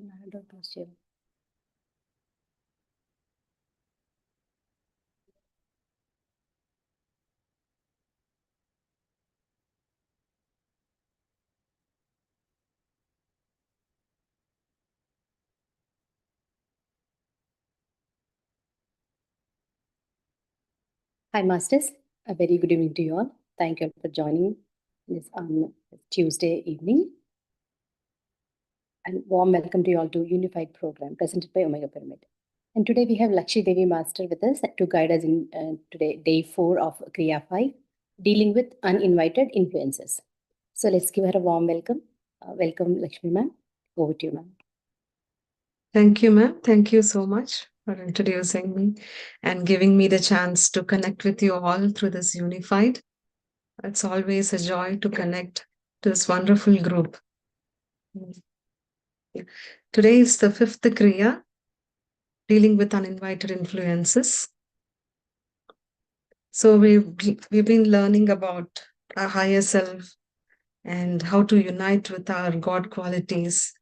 Don't trust you. Hi, Masters. A very good evening to you all. Thank you all for joining this on Tuesday evening. And warm welcome to you all to Unified Program presented by Omega Pyramid. And today we have Lakshmi Devi Master with us to guide us in today, day 4 of Kriya 5, dealing with uninvited influences. So let's give her a warm welcome. Welcome, Lakshmi ma'am. Over to you, ma'am. Thank you, ma'am. Thank you so much for introducing me and giving me the chance to connect with you all through this Unified. It's always a joy to connect to this wonderful group. Today is the 5th Kriya, dealing with uninvited influences. So we've been learning about our higher self and how to unite with our God qualities.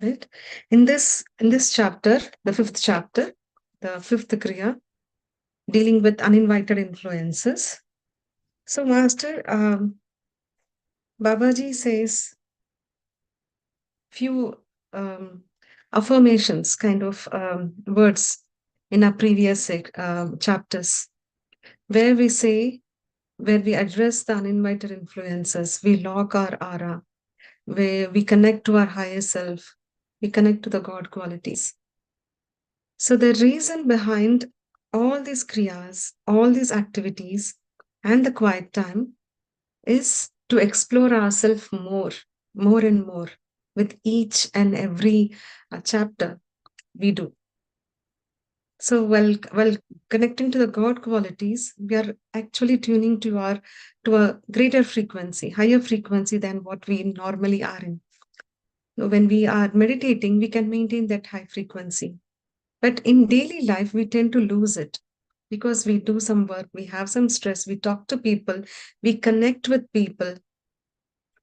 Right? In this chapter, the 5th chapter, the 5th Kriya, dealing with uninvited influences. So, Master, Babaji says few affirmations, kind of words in our previous chapters, where we address the uninvited influences, we lock our aura, where we connect to our higher self, we connect to the God qualities. So, the reason behind all these kriyas, all these activities, and the quiet time is to explore ourselves more and more with each and every chapter we do. So while connecting to the God qualities, we are actually tuning to a greater frequency, higher frequency than what we normally are in. So when we are meditating, we can maintain that high frequency. But in daily life, we tend to lose it because we do some work, we have some stress, we talk to people, we connect with people.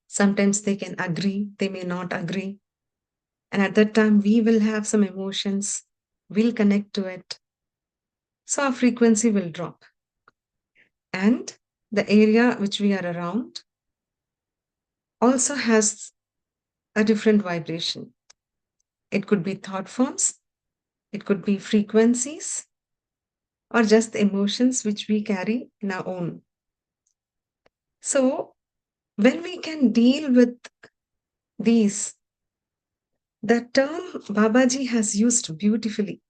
Sometimes they can agree, they may not agree. And at that time, we will have some emotions, we'll connect to it. So our frequency will drop. And the area which we are around also has a different vibration. It could be thought forms, it could be frequencies, or just the emotions which we carry in our own. So when we can deal with these, the term Babaji has used beautifully,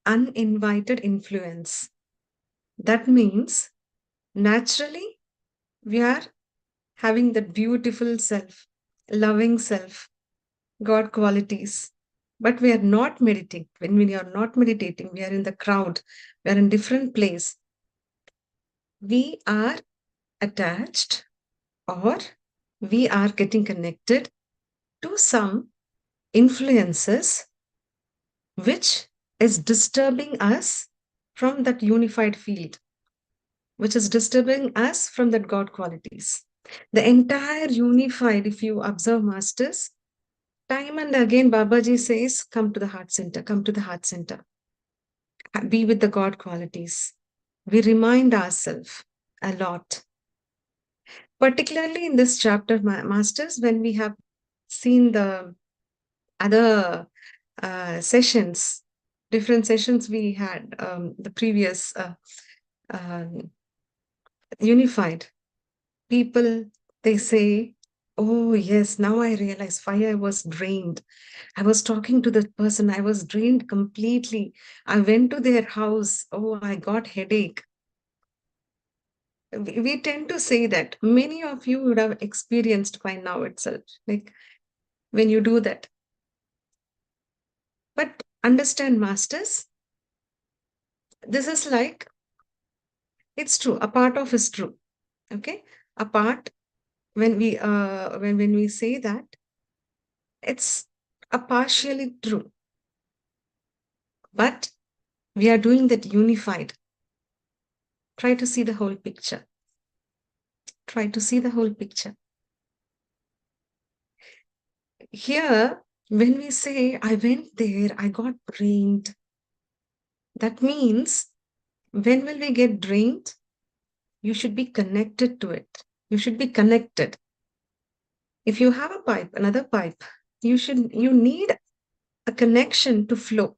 uninvited influence. That means naturally we are having that beautiful self, loving self, God qualities. But we are not meditating. When we are not meditating, we are in the crowd, we are in different place. We are attached or we are getting connected to some influences which is disturbing us from that unified field, which is disturbing us from that God qualities. The entire unified, if you observe, Masters, time and again, Babaji says, come to the heart center, come to the heart center. Be with the God qualities. We remind ourselves a lot. Particularly in this chapter, Masters, when we have seen the other sessions, different sessions we had, the previous unified people, they say, oh yes, now I realize why I was drained. I was talking to that person, I was drained completely. I went to their house, oh, I got headache. We tend to say that. Many of you would have experienced by now itself, like when you do that. But understand, Masters, this is like, it's true, a part of is true. Okay, a part, when we say that, it's a partially true, but we are doing that unified. Try to see the whole picture. Try to see the whole picture. Here, When we say, I went there, I got drained, that means when will we get drained? You should be connected to it. You should be connected. If you have a pipe, another pipe, you need a connection to flow.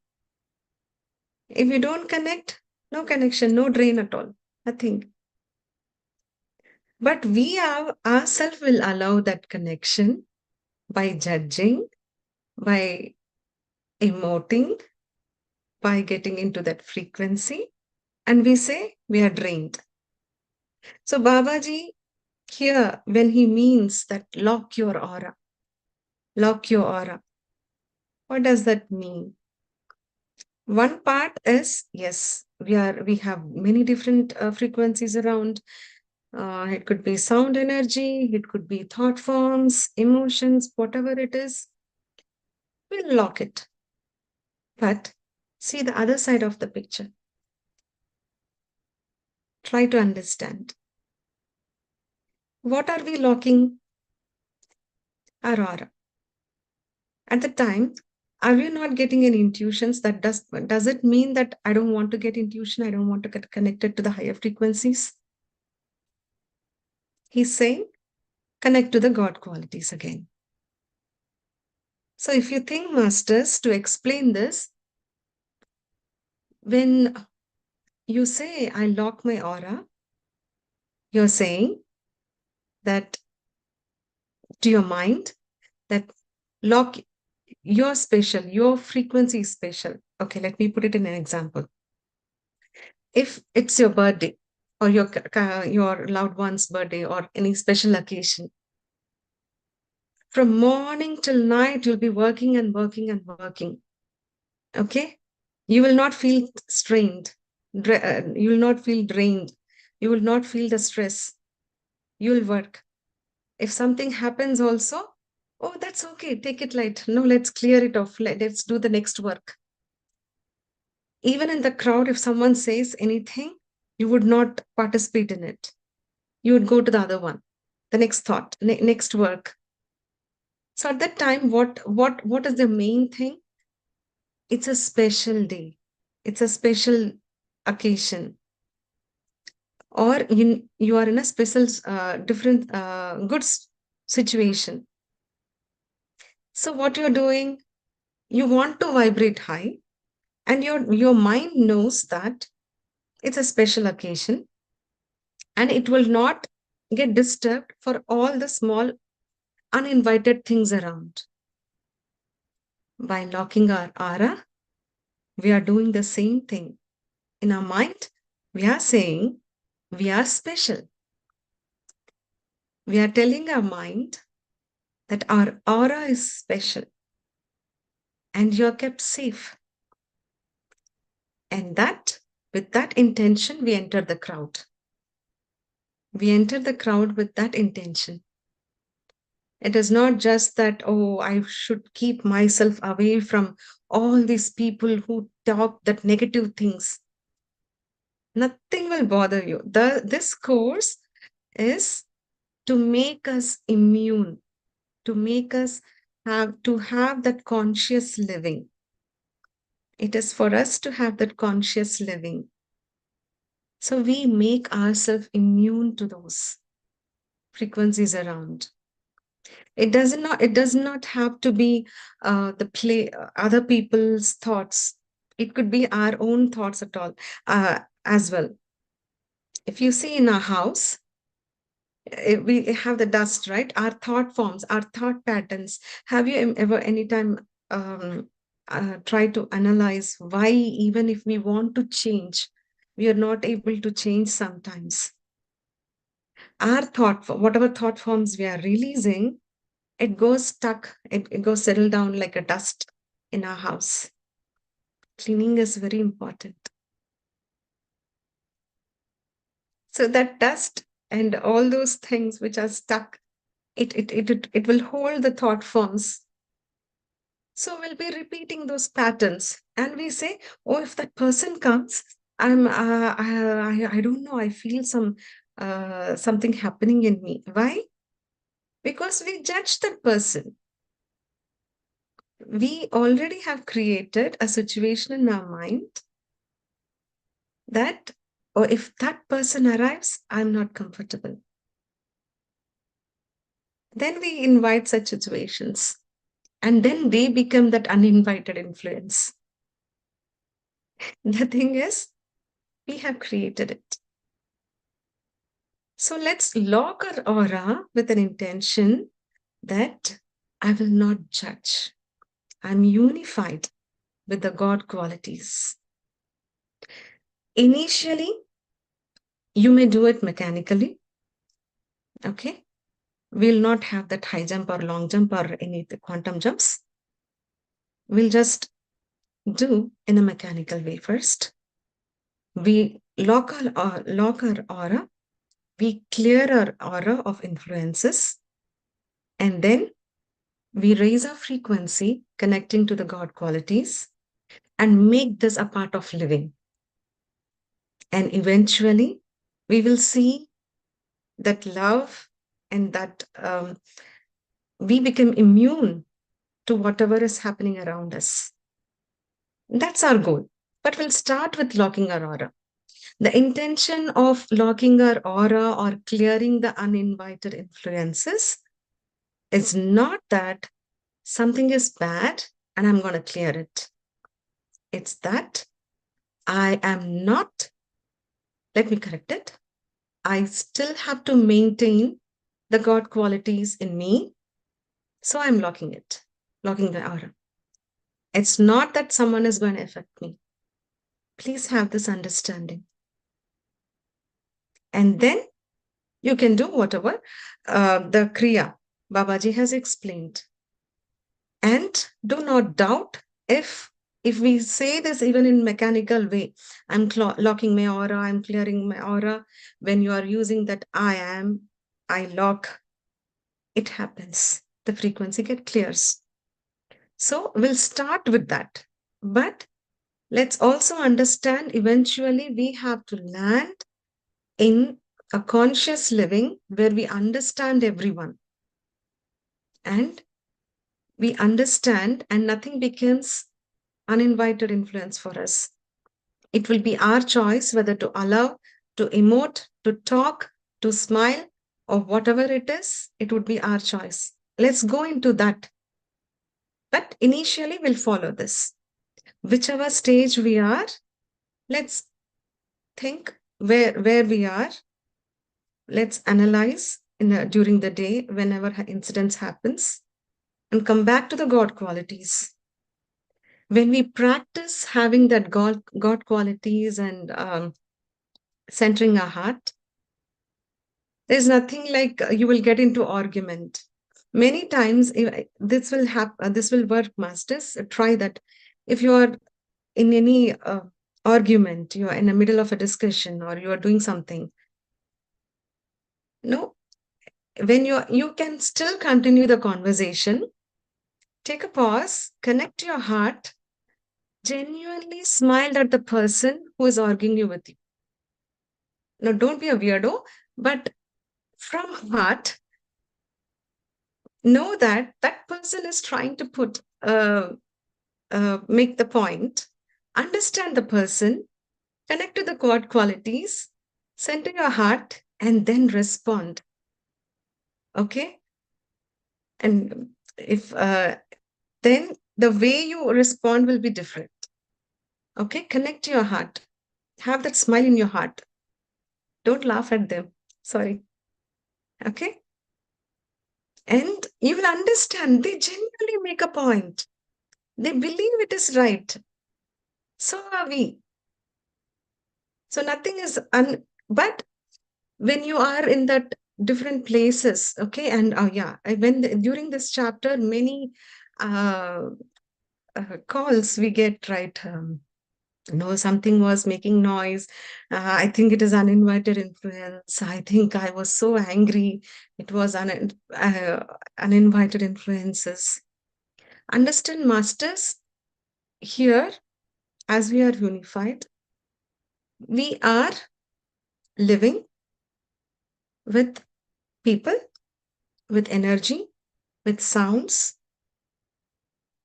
If you don't connect, no connection, no drain at all, nothing. But we ourselves will allow that connection by judging, by emoting, by getting into that frequency, and we say we are drained. So Babaji here, when he means that lock your aura, lock your aura, what does that mean? One part is, yes, we have many different frequencies around. It could be sound energy, it could be thought forms, emotions, whatever it is, we'll lock it. But see the other side of the picture. Try to understand. What are we locking? Our aura. At the time, are we not getting any intuitions? That does it mean that I don't want to get intuition? I don't want to get connected to the higher frequencies? He's saying, connect to the God qualities again. So if you think, masters, to explain this, when you say, I lock my aura, you're saying that to your mind, that lock, you're special, your frequency is special. Okay, let me put it in an example. If it's your birthday or your loved one's birthday or any special occasion, from morning till night, you'll be working and working and working. Okay? You will not feel strained. You will not feel drained. You will not feel the stress. You will work. If something happens also, oh, that's okay. Take it light. No, let's clear it off. Let's do the next work. Even in the crowd, if someone says anything, you would not participate in it. You would go to the other one, the next thought, next work. So at that time, what is the main thing? It's a special day. It's a special occasion. Or you are in a special, different, good situation. So what you're doing, you want to vibrate high, and your mind knows that it's a special occasion, and it will not get disturbed for all the small uninvited things around. By locking our aura, we are doing the same thing. In our mind, we are saying we are special. We are telling our mind that our aura is special and you're kept safe. And that, with that intention, we enter the crowd. We enter the crowd with that intention. It is not just that, oh, I should keep myself away from all these people who talk that negative things. Nothing will bother you. This course is to make us immune, to make us have that conscious living. It is for us to have that conscious living. So we make ourselves immune to those frequencies around. It does not have to be the play other people's thoughts. It could be our own thoughts at all, as well. If you see in our house, we have the dust, right? Our thought forms, our thought patterns. Have you ever anytime tried to analyze why, even if we want to change, we are not able to change sometimes? Our whatever thought forms we are releasing, it goes stuck, it goes settle down like a dust in our house. Cleaning is very important. So that dust and all those things which are stuck, it will hold the thought forms. So we'll be repeating those patterns, and we say, oh, if that person comes, I don't know, I feel something happening in me. Why? Because we judge that person. we already have created a situation in our mind that, or if that person arrives, I'm not comfortable. Then we invite such situations, and then they become that uninvited influence. The thing is, we have created it. So let's lock our aura with an intention that I will not judge. I'm unified with the God qualities. Initially, you may do it mechanically. Okay. We'll not have that high jump or long jump or any quantum jumps. We'll just do in a mechanical way first. We lock our aura. We clear our aura of influences. And then we raise our frequency connecting to the God qualities and make this a part of living. And eventually, we will see that love and that we become immune to whatever is happening around us. That's our goal. But we'll start with locking our aura. The intention of locking our aura or clearing the uninvited influences is not that something is bad and I'm going to clear it. It's that I am not, let me correct it. I still have to maintain the God qualities in me. So I'm locking it, locking the aura. It's not that someone is going to affect me. Please have this understanding. And then you can do whatever the Kriya Babaji has explained. And do not doubt if we say this even in mechanical way, I'm locking my aura, I'm clearing my aura. When you are using that I lock, it happens. The frequency get clears. So we'll start with that. But let's also understand eventually we have to land in a conscious living where we understand everyone. And we understand, and nothing becomes uninvited influence for us. It will be our choice whether to allow, to emote, to talk, to smile, or whatever it is, it would be our choice. Let's go into that. But initially, we'll follow this. Whichever stage we are, let's think where we are. Let's analyze during the day whenever incidents happens and come back to the God qualities. When we practice having that God qualities and centering our heart, there's nothing like you will get into argument. Many times this will happen. This will work, masters. Try that. If you are in any argument, you are in the middle of a discussion, or you are doing something. No, when you can still continue the conversation. Take a pause. Connect your heart. Genuinely smile at the person who is arguing with you. Now, don't be a weirdo, but from heart, know that that person is trying to make the point, understand the person, connect to the God qualities, center your heart, and then respond. Okay? And if then the way you respond will be different. Okay? Connect to your heart. Have that smile in your heart. Don't laugh at them. Sorry. Okay? And you will understand they genuinely make a point. They believe it is right. So are we. So nothing is but when you are in that different places, okay, and during this chapter, many uh, calls we get, right? Something was making noise. I think it is uninvited influence. I think I was so angry. It was uninvited influences. Understand, masters, here, as we are unified, we are living with people, with energy, with sounds,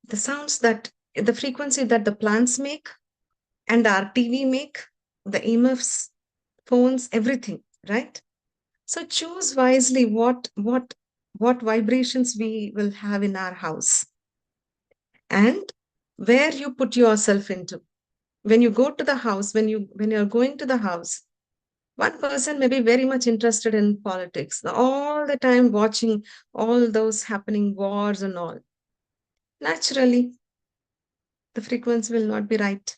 the sounds that the frequency that the plants make and our TV make, the EMFs, phones, everything, right? So choose wisely what vibrations we will have in our house and where you put yourself into. When you go to the house, when you're going to the house, one person may be very much interested in politics, all the time watching all those happening wars and all. Naturally, the frequency will not be right.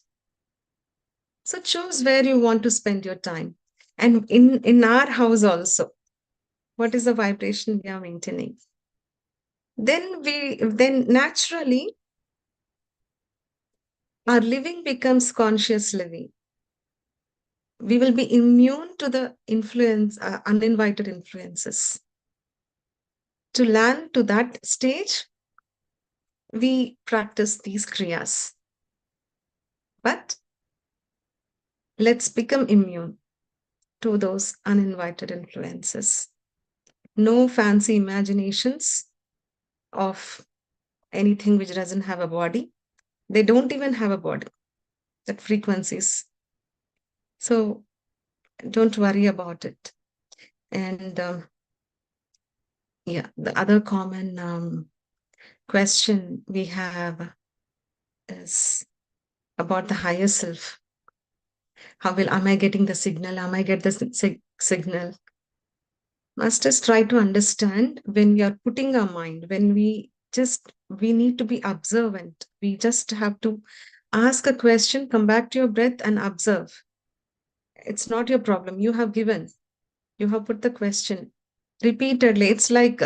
So choose where you want to spend your time. And in our house also, what is the vibration we are maintaining? Then naturally our living becomes conscious living. We will be immune to the uninvited influences. To land to that stage, we practice these kriyas. But let's become immune to those uninvited influences. No fancy imaginations of anything which doesn't have a body. They don't even have a body, that frequencies. So don't worry about it. And yeah, the other common question we have is about the higher self. Am I getting the signal? Am I get the signal? Masters try to understand when we are putting our mind, when we need to be observant. We just have to ask a question, come back to your breath and observe. It's not your problem. You have given, you have put the question repeatedly. It's like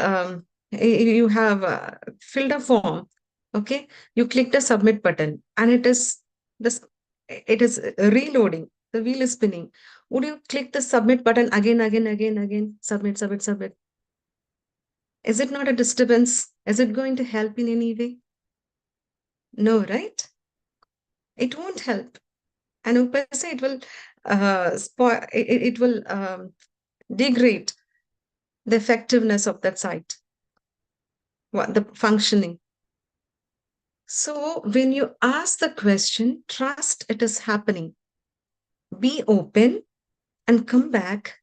you have filled a form. Okay, you click the submit button and this it is reloading. The wheel is spinning. Would you click the submit button again, submit? Is it not a disturbance? Is it going to help in any way? No, right? It won't help. And per se, it will spoil. It will degrade the effectiveness of that site, the functioning. So when you ask the question, trust it is happening. Be open and come back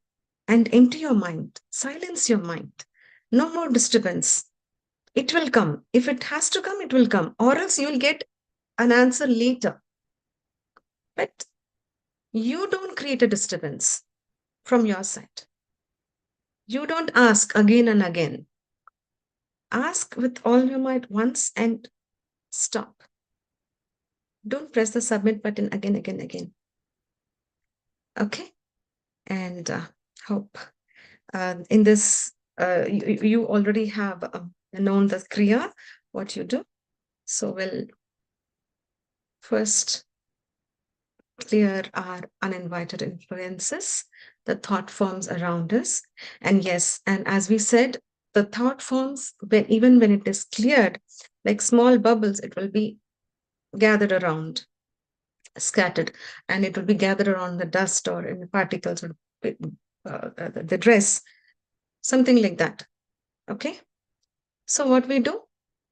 and empty your mind, silence your mind. No more disturbance. It will come. If it has to come, it will come, or else you'll get an answer later. But you don't create a disturbance from your side. You don't ask again and again. Ask with all your might once and stop. Don't press the submit button again. Okay? And hope in this, you already have known the Kriya, what you do. So we'll first clear our uninvited influences, the thought forms around us. And yes, and as we said, the thought forms, even when it is cleared, like small bubbles, it will be gathered around, scattered, and it will be gathered around the dust or in the particles or the dress, something like that. Okay. So what we do,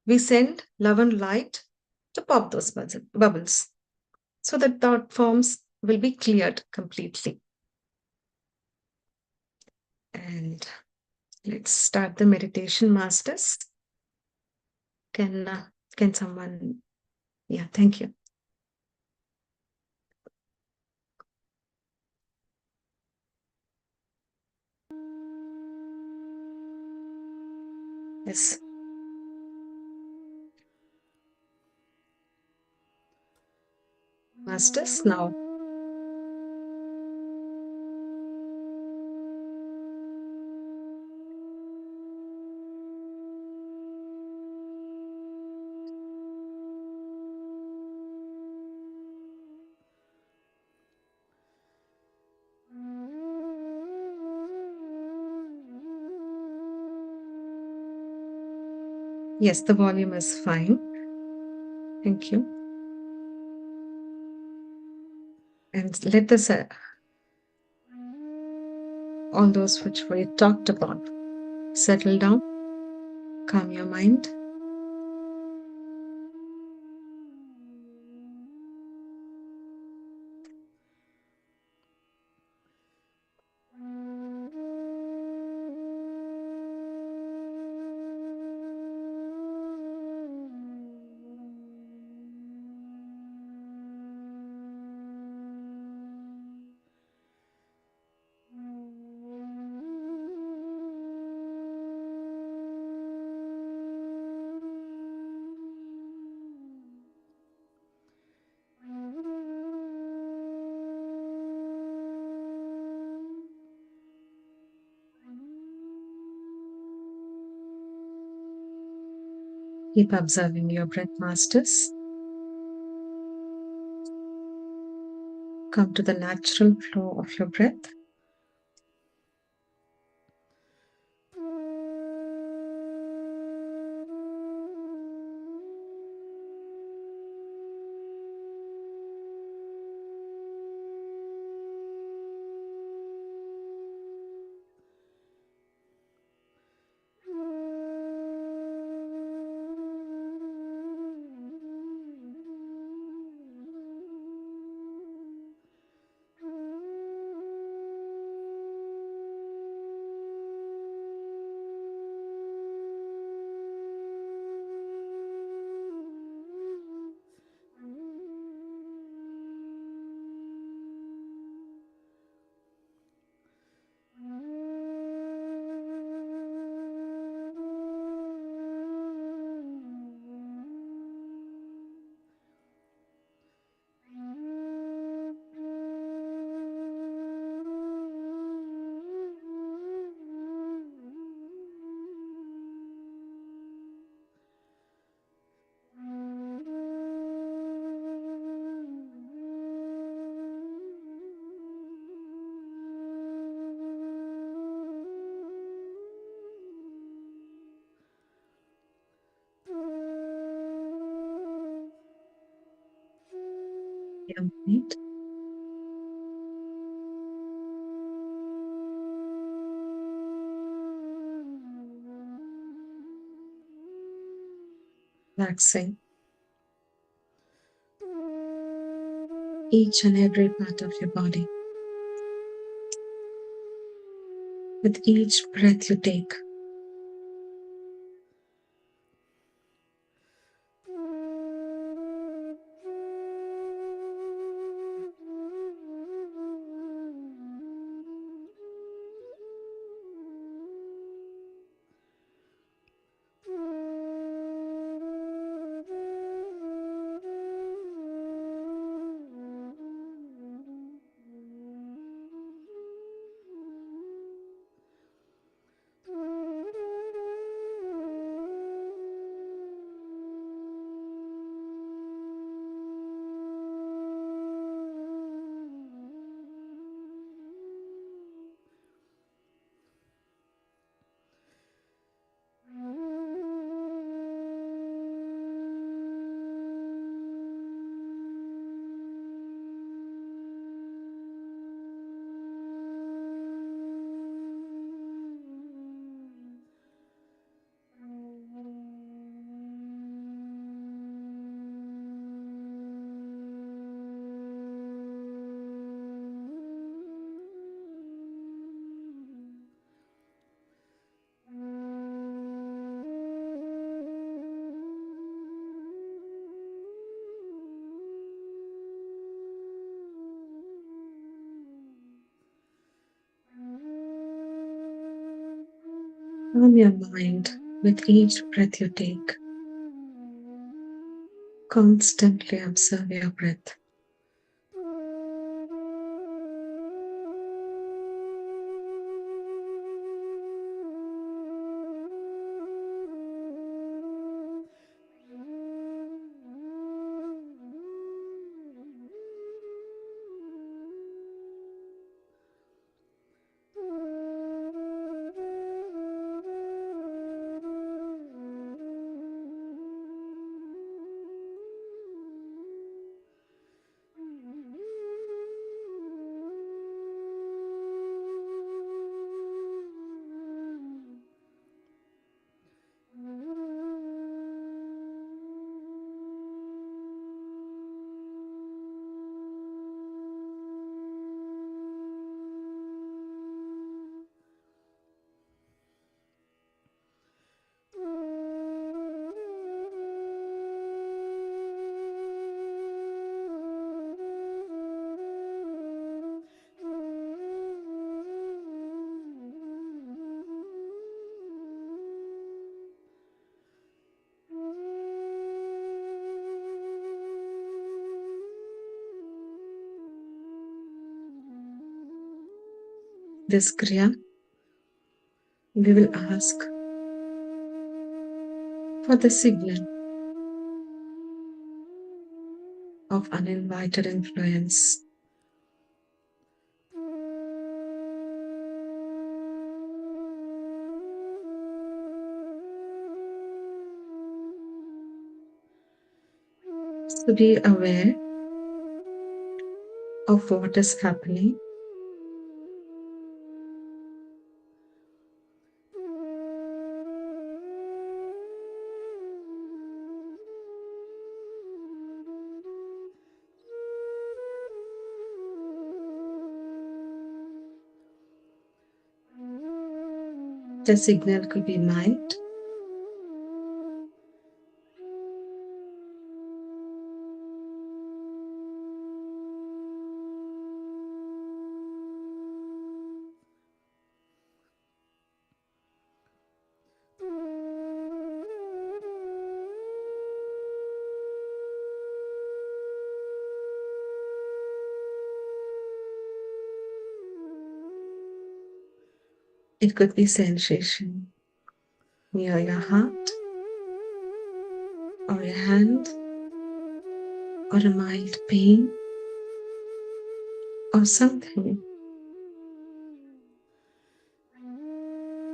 we send love and light to pop those bubbles. So that thought forms will be cleared completely. And let's start the meditation, masters. Can someone? Yeah, thank you. Yes. Masters, now. Yes, the volume is fine. Thank you. And let us, all those which we talked about, settle down, calm your mind. Keep observing your breath, masters. Come to the natural flow of your breath. Your mind. Relaxing each and every part of your body. With each breath you take, calm your mind with each breath you take. Constantly observe your breath. This Kriya, we will ask for the signal of uninvited influence. So be aware of what is happening. The signal could be mild, it could be sensation near your heart or your hand, or a mild pain or something,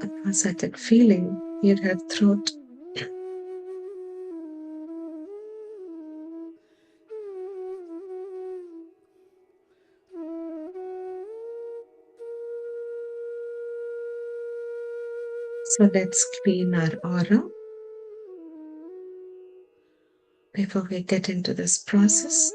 a positive feeling in your throat. So let's clean our aura before we get into this process.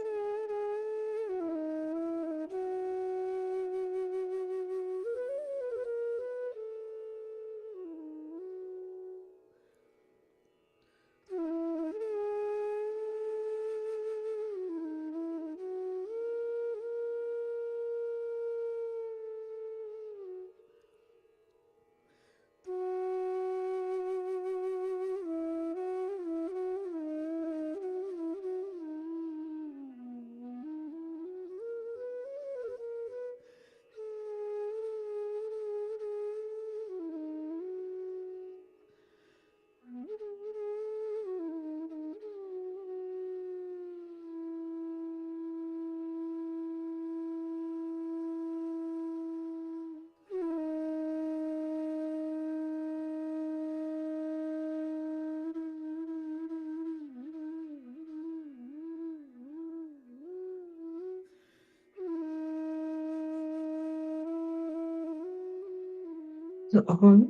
So all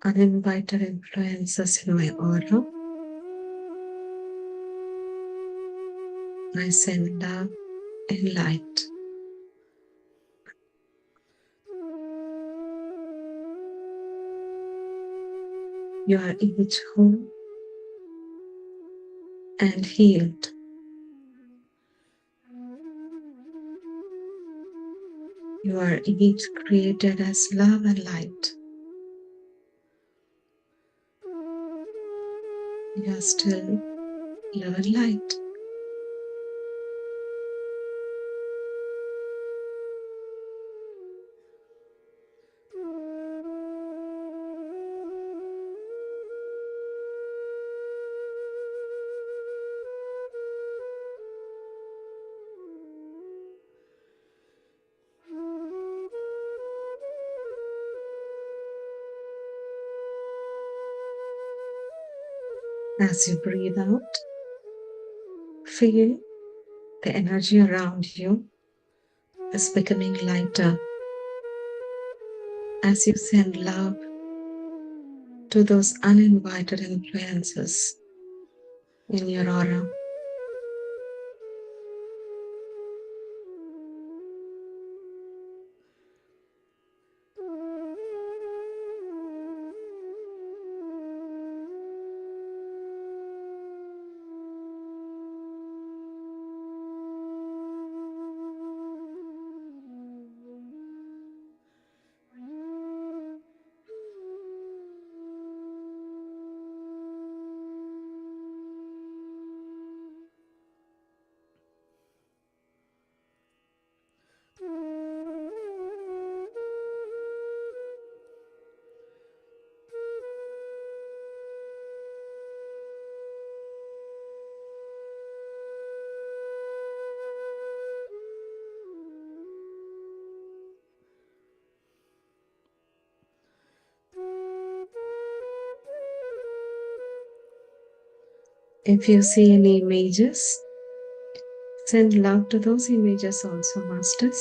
uninvited influences in my aura, I send love and light. You are each whole and healed. You are each created as love and light. You are still love and light. As you breathe out, feel the energy around you is becoming lighter as you send love to those uninvited influences in your aura. If you see any images, send love to those images also, Masters.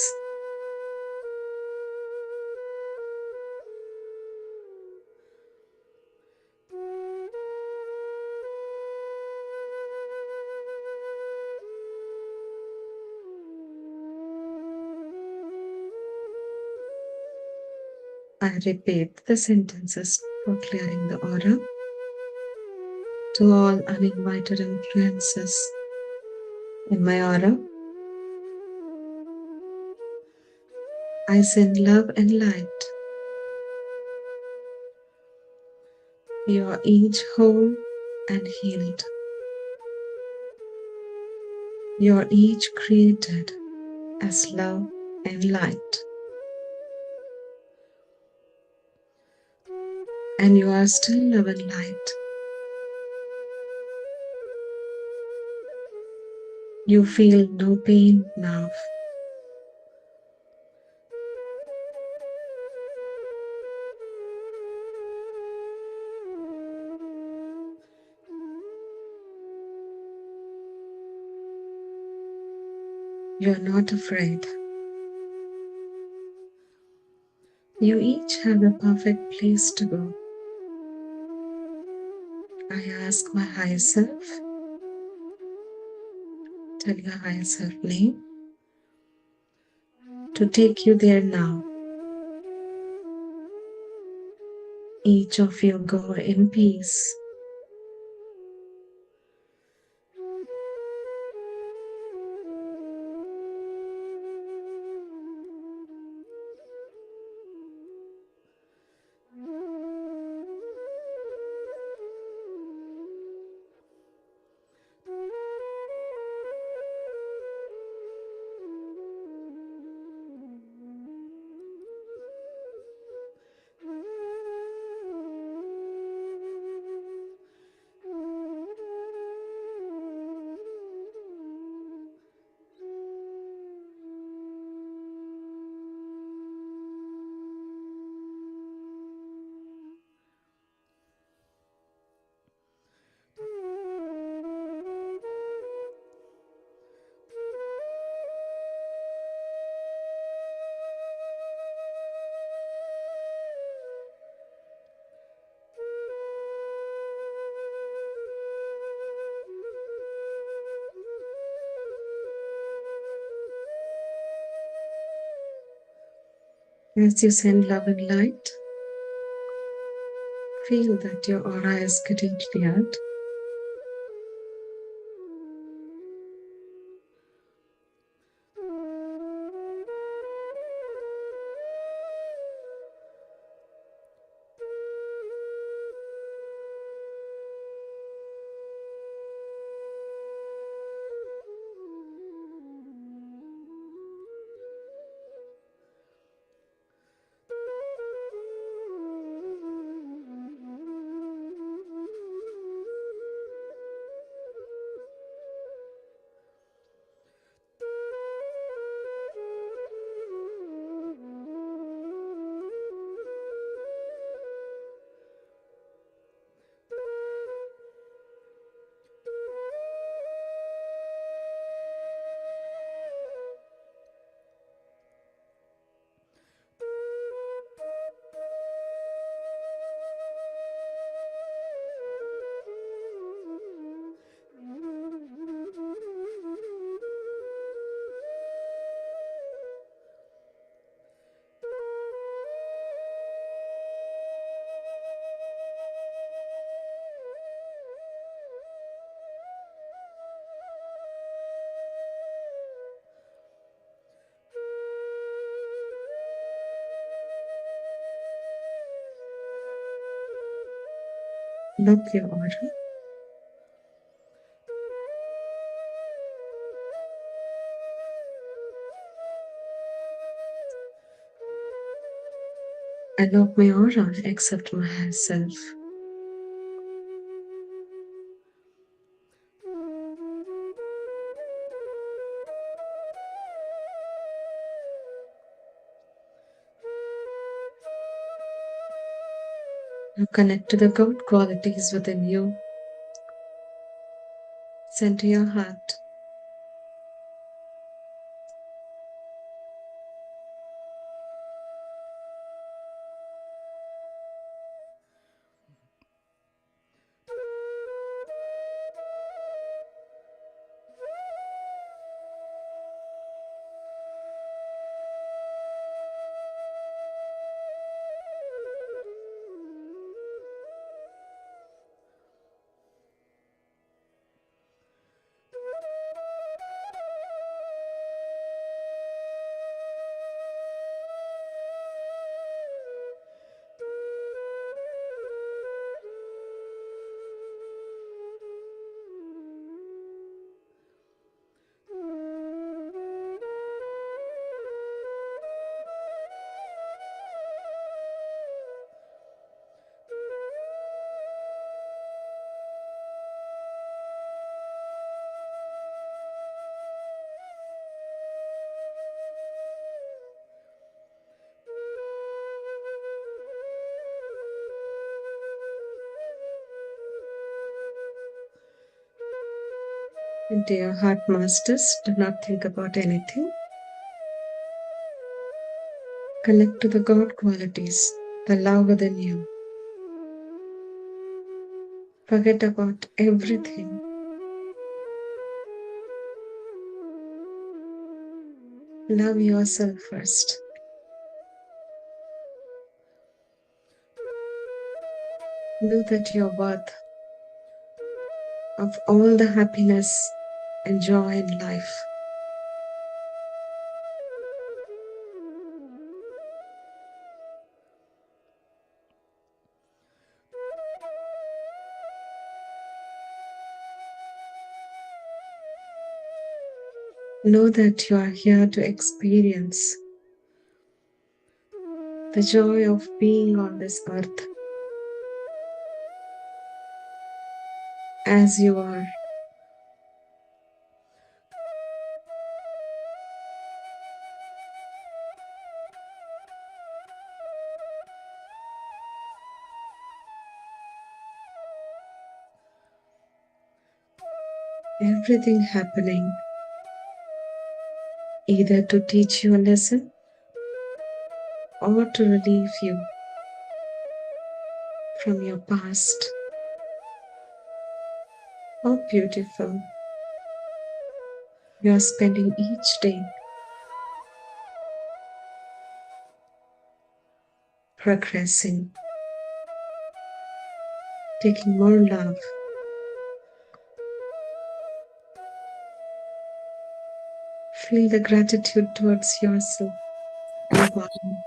I repeat the sentences for clearing the aura. To all uninvited influences in my aura, I send love and light. You are each whole and healed. You are each created as love and light. And you are still love and light. You feel no pain now. You are not afraid. You each have a perfect place to go. I ask my higher self, tell your higher self name, to take you there now. Each of you go in peace. As you send love and light, feel that your aura is getting cleared. Look your aura. I love my aura except my higher self. You connect to the good qualities within you. Center your heart. And dear heart masters, do not think about anything. Connect to the God qualities, the love within you. Forget about everything. Love yourself first. Know that you're worth of all the happiness and joy in life. Know that you are here to experience the joy of being on this earth as you are. Everything happening either to teach you a lesson or to relieve you from your past. How beautiful you are spending each day progressing, taking more love. Feel the gratitude towards yourself and body.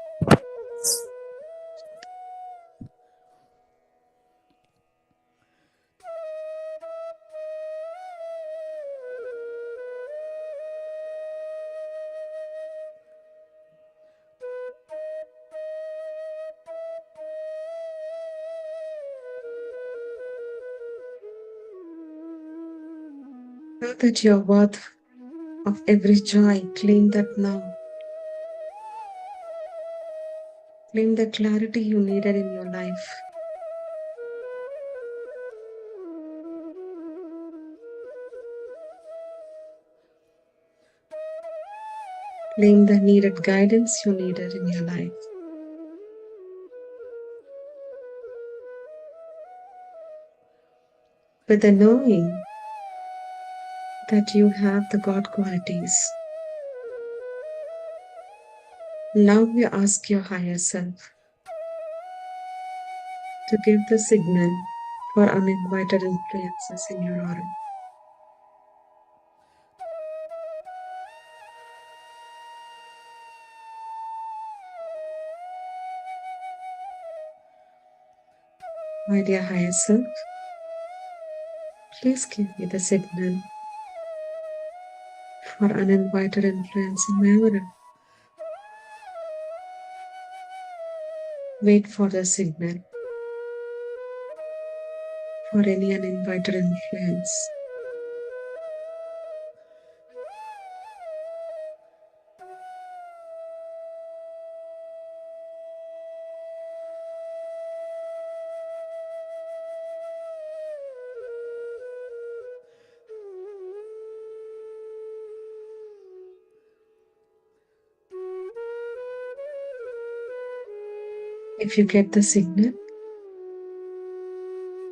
Know that you're worth of every joy. Claim that now. Claim the clarity you needed in your life. Claim the needed guidance you needed in your life. With the knowing that you have the God qualities. Now you ask your higher self to give the signal for uninvited influences in your aura. My dear higher self, please give me the signal for uninvited influence in my aura. Wait for the signal for any uninvited influence. If you get the signal,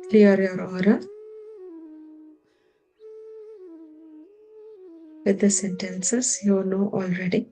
clear your aura with the sentences you know already.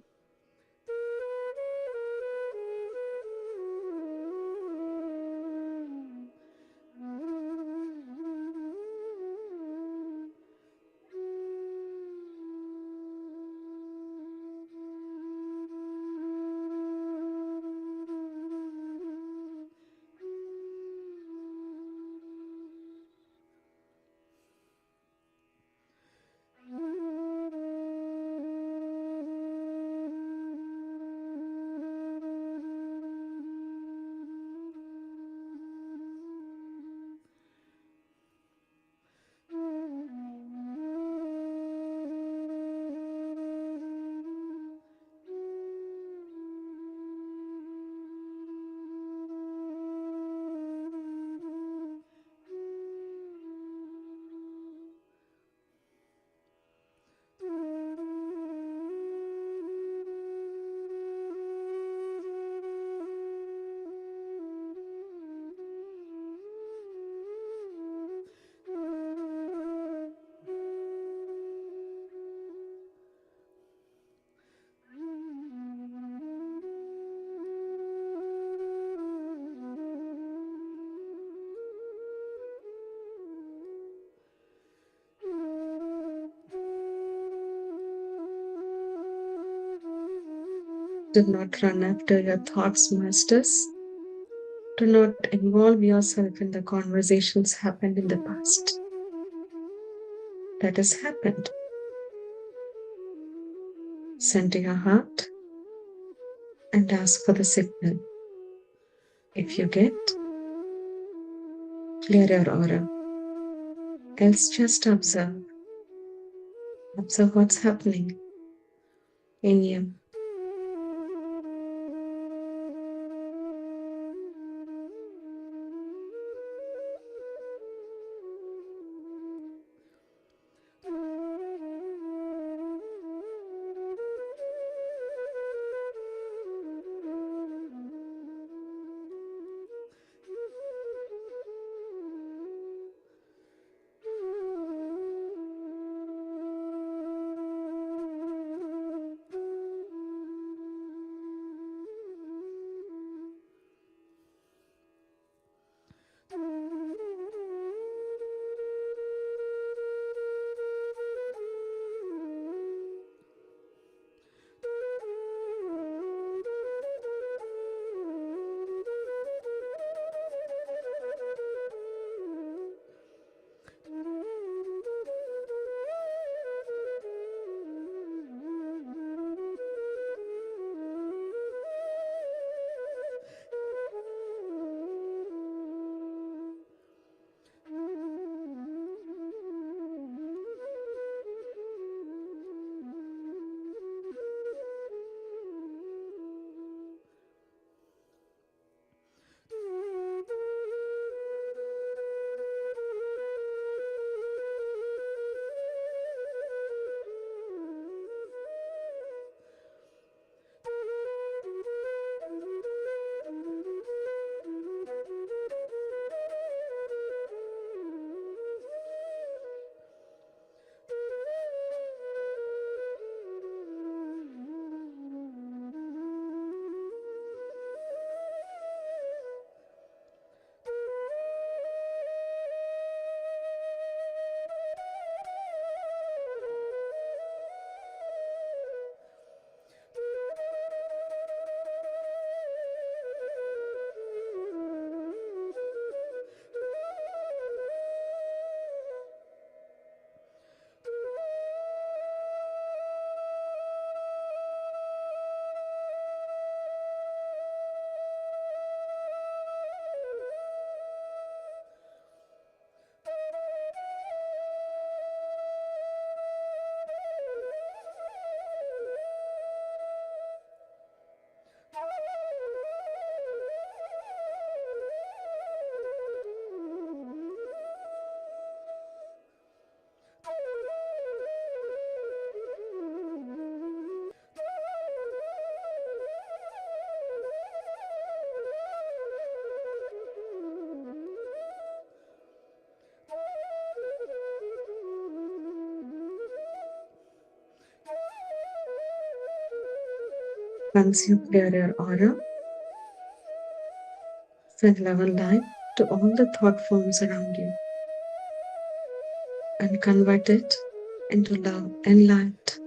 Do not run after your thoughts, masters. Do not involve yourself in the conversations happened in the past. That has happened. Send to your heart and ask for the signal. If you get, clear your aura. Else just observe. Observe what's happening in you. Once you clear your aura, send level light to all the thought forms around you and convert it into love and light.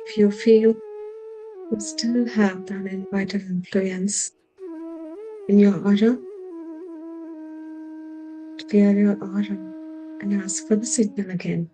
If you feel you still have the uninvited influence in your aura, clear your aura and ask for the signal again.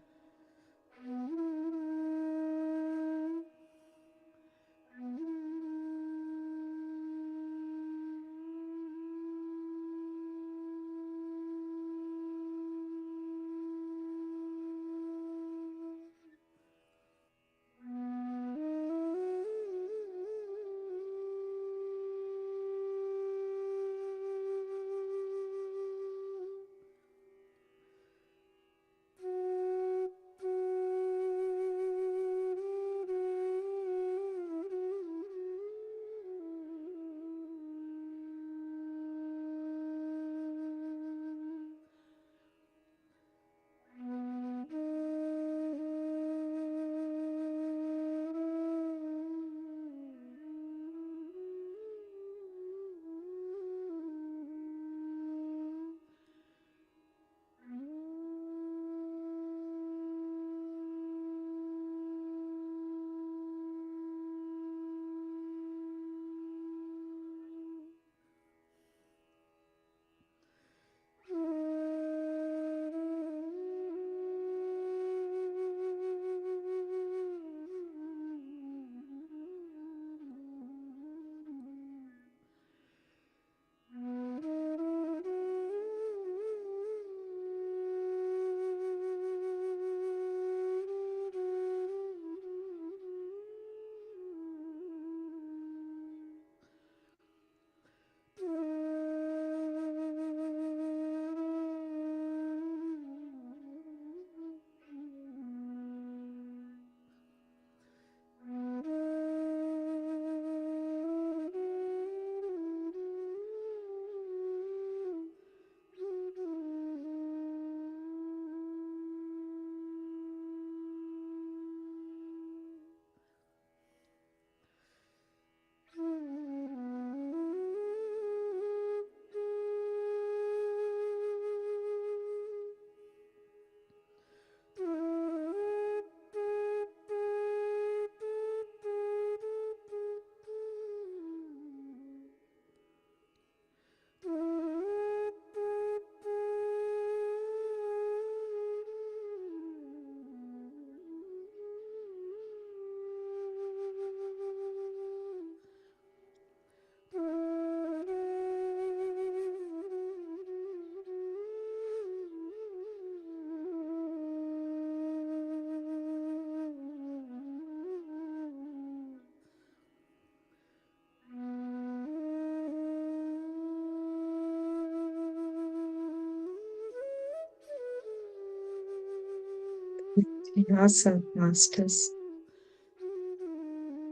yourself, masters.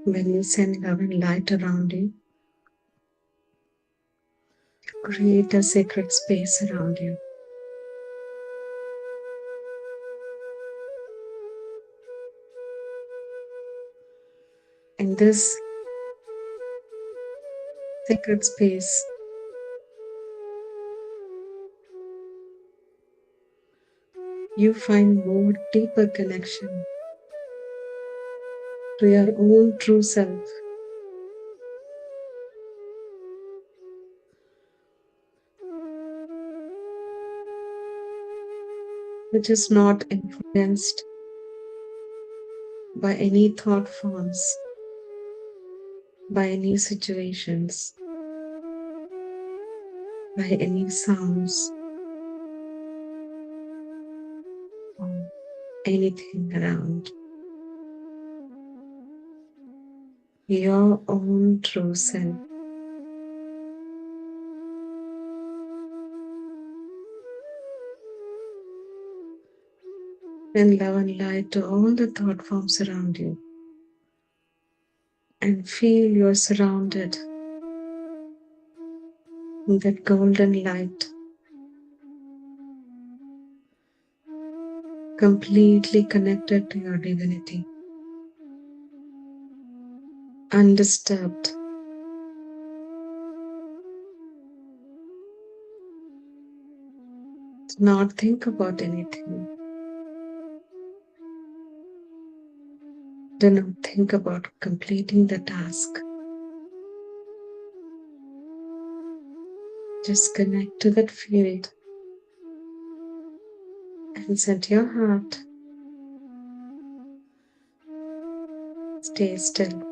When you send love and light around you, create a sacred space around you. In this sacred space, you find more deeper connection to your own true self, which is not influenced by any thought forms, by any situations, by any sounds, or anything around. Your own true self. Then love and light to all the thought forms around you. And feel you're surrounded in that golden light, completely connected to your divinity, undisturbed. Do not think about anything. Do not think about completing the task. Just connect to that field and set your heart. Stay still.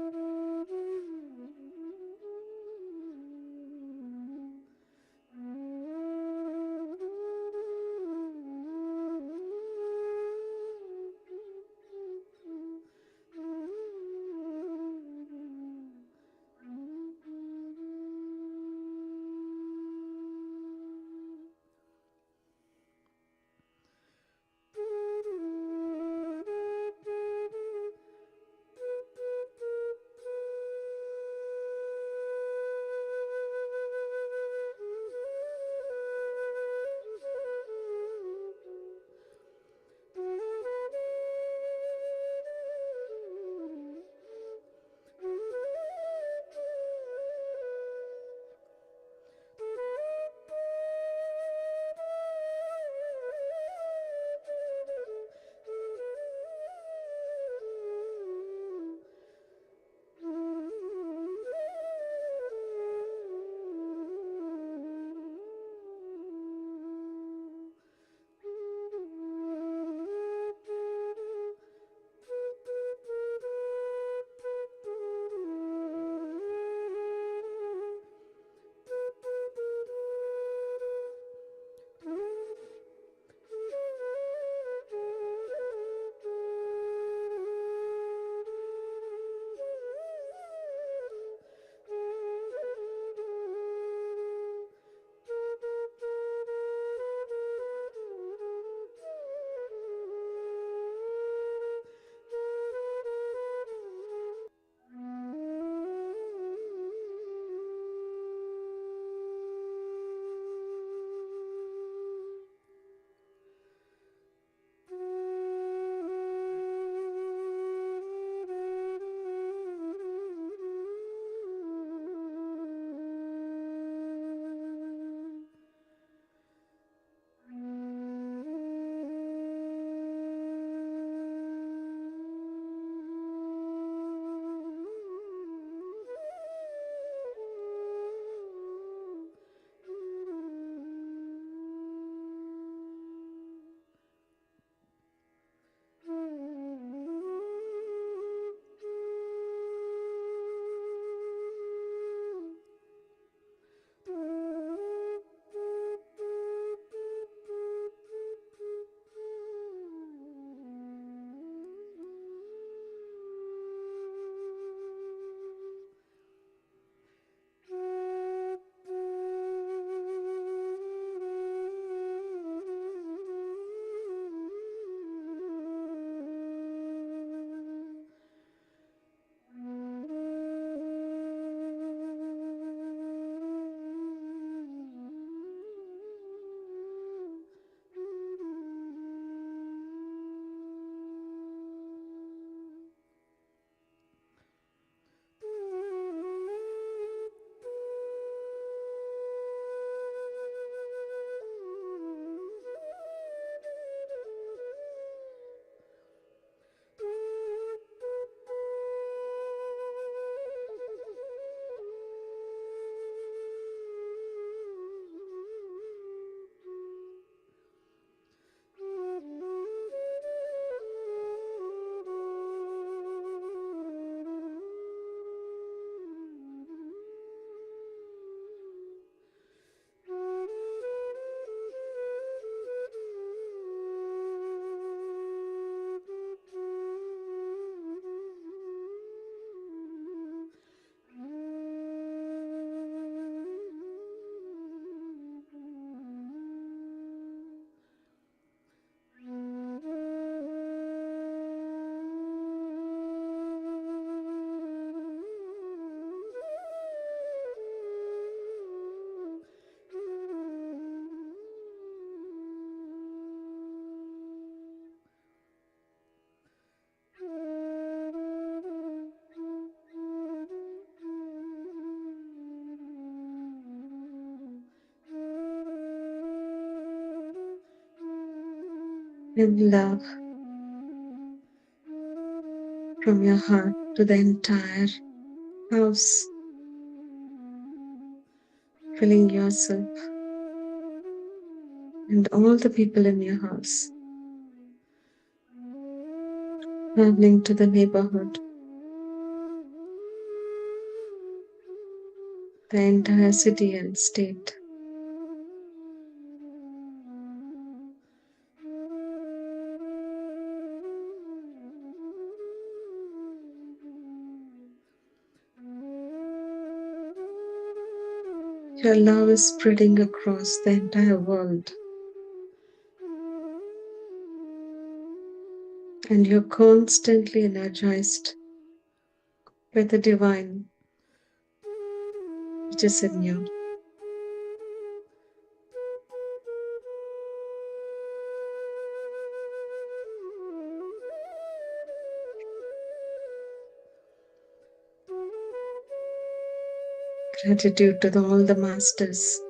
and love from your heart to the entire house, filling yourself and all the people in your house, traveling to the neighborhood, the entire city and state. Your love is spreading across the entire world, and you're constantly energized by the divine which is in you. Gratitude to all the masters.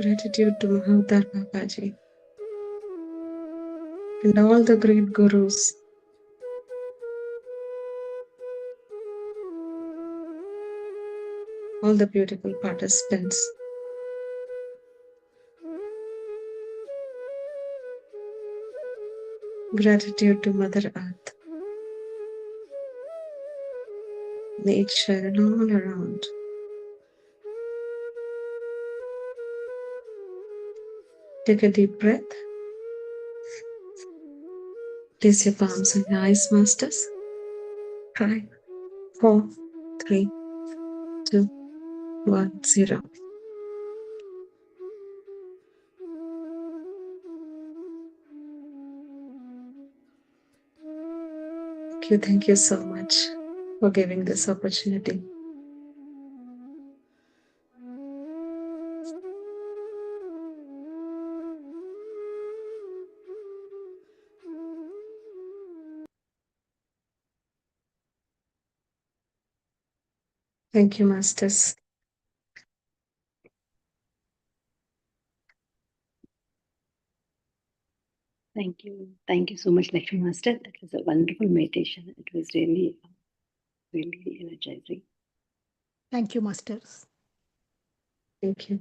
Gratitude to Mahavatar Babaji and all the great gurus. All the beautiful participants. Gratitude to Mother Earth, nature, and all around. Take a deep breath. Place your palms on your eyes, masters. 5, 4, 3, 2, 1, 0. Thank you so much for giving this opportunity. Thank you, masters. Thank you. Thank you so much, Lakshmi Master. That was a wonderful meditation. It was really, really energizing. Thank you, Masters. Thank you.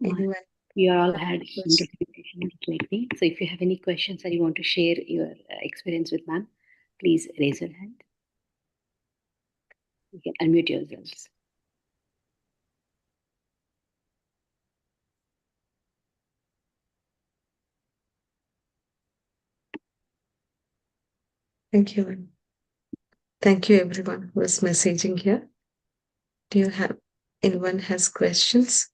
Anyway, We all had wonderful meditation lately. So if you have any questions or you want to share your experience with ma'am, please raise your hand. You can unmute yourselves. thank you. Thank you, everyone who is messaging here. Do you have anyone has questions?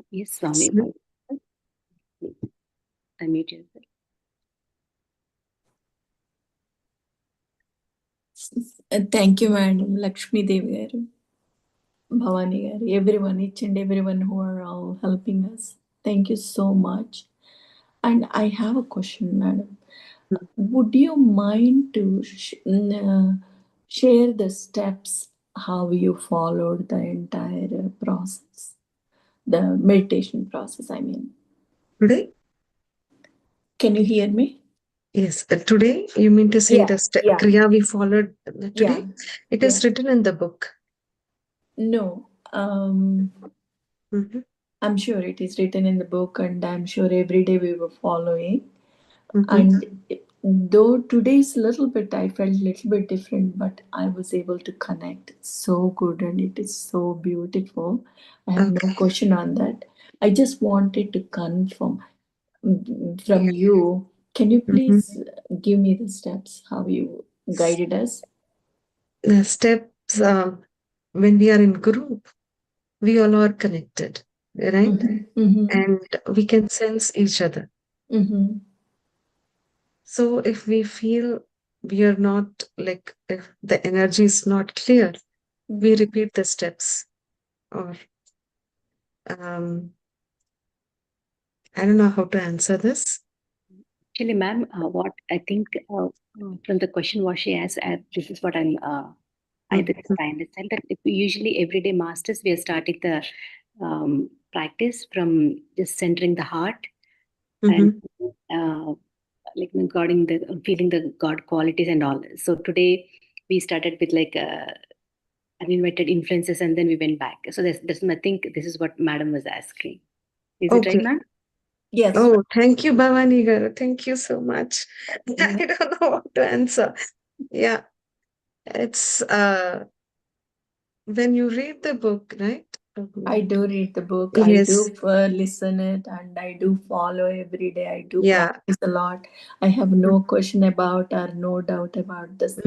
Yes, Swami. Unmute yourself. Thank you, Madam Lakshmi Devi garu, Bhavani garu, everyone, each and everyone who are all helping us. Thank you so much. And I have a question, Madam. Would you mind to share the steps how you followed the entire process, the meditation process? I mean, Today? Can you hear me? Yes, today you mean to say Yeah, the yeah. Kriya we followed today? Yeah, It is written in the book. No, Mhm, I'm sure it is written in the book, and I'm sure every day we were following. mhm. And though today's little bit, I felt a little bit different, but I was able to connect so good, and it is so beautiful. I have no Okay. question on that. I just wanted to confirm from you. Can you please give me the steps how you guided us? The steps when we are in group, we all are connected, right? Mm-hmm. And we can sense each other. Mm-hmm. So if we feel we are not like, if the energy is not clear, we repeat the steps. Or I don't know how to answer this. Actually, ma'am, what I think from the question what she asked, this is what I'm I understand that if we usually everyday masters, we are starting the practice from just centering the heart and like regarding the feeling the God qualities and all. So today we started with like uninvited influences and then we went back. So there's I think this is what Madam was asking. Is it right, Okay. ma'am? Yes. Oh, thank you, Bhavani Garu. Thank you so much. I don't know what to answer. Yeah, it's when you read the book, right? I do read the book. Yes. I do listen it, and I do follow every day. I do Yeah. practice a lot. I have no question about or no doubt about this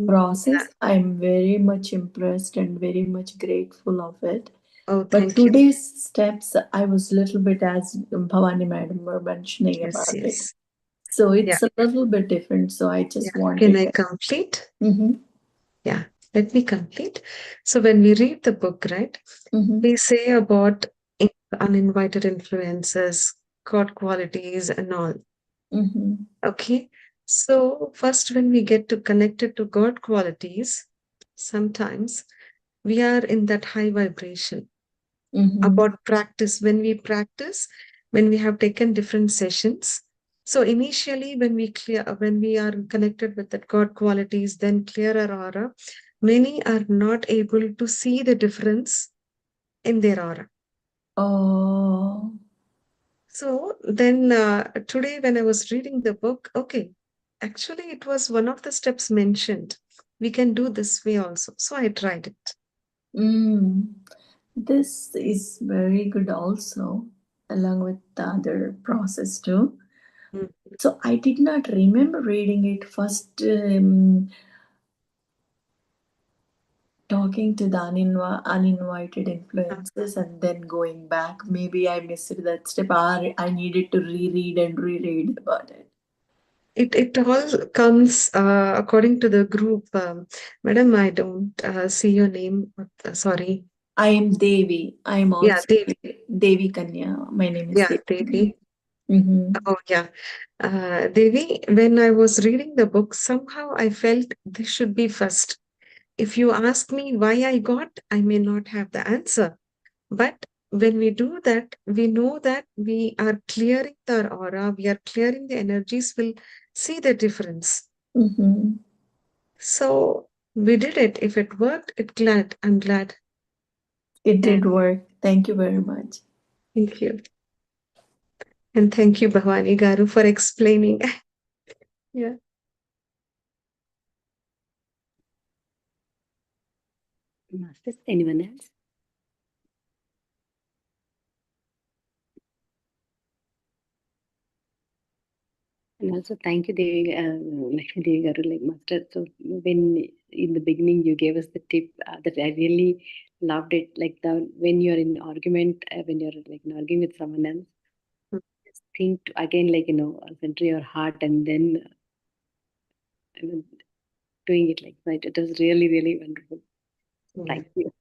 process. I'm very much impressed and very much grateful of it. Oh, But thank you. today's steps, I was a little bit, as Bhavani madam were mentioning Yes, about it. yes. So it's a little bit different. So I just wanted. Can I complete? Yeah, let me complete. So when we read the book, right, we say about uninvited influences, God qualities, and all. Okay. So first, when we get to connected to God qualities, sometimes we are in that high vibration. About practice, when we practice, when we have taken different sessions. So initially, when we are connected with that God qualities, then clearer aura, many are not able to see the difference in their aura. Oh. So then today, when I was reading the book, okay, actually, it was one of the steps mentioned. We can do this way also. So I tried it. This is very good also, along with the other process too. So I did not remember reading it first, talking to the uninvited influences and then going back. Maybe I missed that step, or I needed to reread about it. It all comes according to the group. Madam, I don't see your name. Sorry. I am Devi. I am also Devi. Devi Kanya. My name is Devi. Devi. Oh, yeah. Devi, when I was reading the book, somehow I felt this should be first. If you ask me why I got, I may not have the answer. But when we do that, we know that we are clearing the aura, we are clearing the energies, we'll see the difference. So we did it. If it worked, I'm glad. It did work. Thank you very much. Thank you. And thank you, Bhavani Garu, for explaining. Yeah. Masters, anyone else? And also thank you, Devi, Lakshmi Devi Garu, like Master. So when in the beginning you gave us the tip that I really loved it, like when you're in argument, when you're like arguing with someone else, just think again, like center your heart and then doing it like that. It was really, really wonderful. Thank you.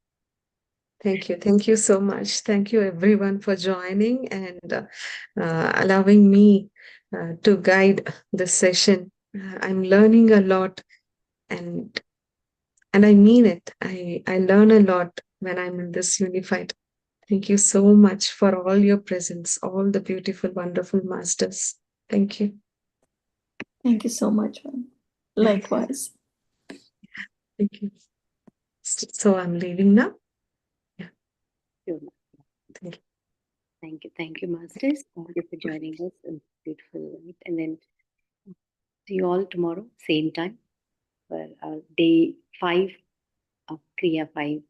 Thank you. Thank you so much. Thank you, everyone, for joining and allowing me to guide this session. I'm learning a lot, and I mean it. I learn a lot when I'm in this unified. Thank you so much for all your presence, all the beautiful, wonderful masters. Thank you. Thank you so much, ma'am. Likewise. Thank you. So I'm leaving now. Yeah. Sure. Thank you. Thank you. Thank you, Masters. Thank you for joining us. Beautiful night. And then see you all tomorrow, same time, for day 5 of Kriya 5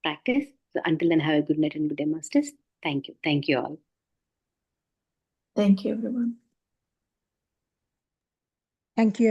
practice. So until then, have a good night and good day, Masters. Thank you. Thank you all. Thank you, everyone. Thank you.